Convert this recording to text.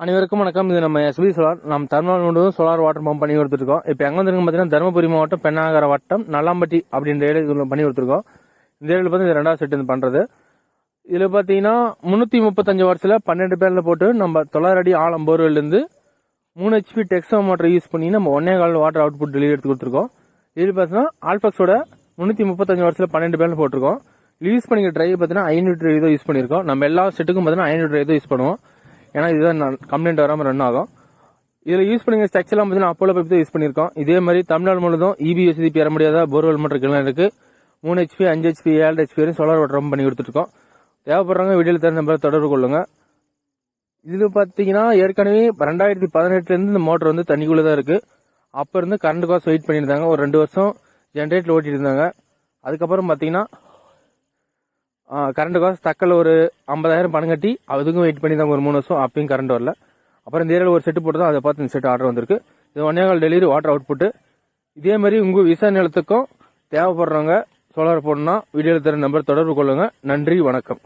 அனைவருக்கும் வணக்கம். இது நம்ம எஸ்பி சோலார். நம்ம தமிழ்நாடு முழுவதும் சோலார் வாட்டர் பம்ப் பண்ணி கொடுத்துருக்கோம். இப்போ எங்கே வந்துருக்கு பார்த்தீங்கன்னா தருமபுரி மாவட்டம் பெண்ணாகர வட்டம் நல்லாம்பட்டி அப்படின்ற ஏரியா பண்ணி கொடுத்துருக்கோம். இந்த ஏரியாவில் பார்த்து இது 2வது செட் பண்ணுறது. இதில் பார்த்தீங்கன்னா 335 வாட்ஸில் 12 பேரில் போட்டு நம்ம 900 அடி ஆழம் போர்வெல்லேருந்து 3 HP டெக்ஸா மோட்டர் யூஸ் பண்ணி நம்ம 1.25 வாட்டர் அவுட்புட் டெலிவரி எடுத்து கொடுத்துருக்கோம். இதில் பார்த்தீங்கன்னா ஆல்பெக்ஸோட 335 வாட்ஸில் 12 பேரில் போட்டிருக்கோம். யூஸ் பண்ணிக்கிற ட்ரை பார்த்தீங்கன்னா 500 ட்ரை தான் யூஸ் பண்ணியிருக்கோம். நம்ம எல்லா செட்டுக்கும் பார்த்தீங்கன்னா 500 ட்ரை தான் யூஸ் பண்ணுவோம். ஏன்னா இதுதான் கம்ப்ளைண்ட் வராமல் ரன் ஆகும். இதில் யூஸ் பண்ணிக்கிற ஸ்ட்ரக்சர்லாம் பார்த்தீங்கன்னா அப்போலோ பைப் தான் யூஸ் பண்ணியிருக்கோம். இதே மாதிரி தமிழ்நாடு முழுவதும் இபி வசதி பெற முடியாத போர்வெல் மோட்டருக்கெல்லாம் இருக்குது. 3 HP 5 HP 7 HP வரையும் சோலார் வாட்டர் பம்ப் பண்ணி கொடுத்துருக்கோம். தேவைப்படுறவங்க வீடியோவில் தர நம்பரை தொடர்பு கொள்ளுங்க. இது பார்த்தீங்கன்னா ஏற்கனவே 2018 இந்த மோட்டர் வந்து தண்ணிக்குள்ளே தான் இருக்குது. அப்போ இருந்து கரண்ட் காசு வெயிட் பண்ணியிருந்தாங்க. ஒரு 2 வருஷம் ஜென்ரேட்டில் ஓட்டிட்டு இருந்தாங்க. அதுக்கப்புறம் பார்த்தீங்கன்னா கரண்ட் காசு தக்கல ஒரு 50,000 பணம் கட்டி அதுக்கும் வெயிட் பண்ணி தான் ஒரு 3 வருஷம். அப்பயும் கரண்ட் வரல. அப்புறம் இந்த ஏரியாவில் ஒரு செட்டு போட்டு தான் அதை பார்த்து இந்த செட் ஆர்டர் வந்திருக்கு. இது 1.25 டெலிவரி வாட்டர் அவுட்புட்டு. இதே மாதிரி உங்கள் விசா நிலத்துக்கும் தேவைப்படுறவங்க சோலார் போடணும்னா வீடியோவில் தர நம்பர் தொடர்பு கொள்ளுங்க. நன்றி, வணக்கம்.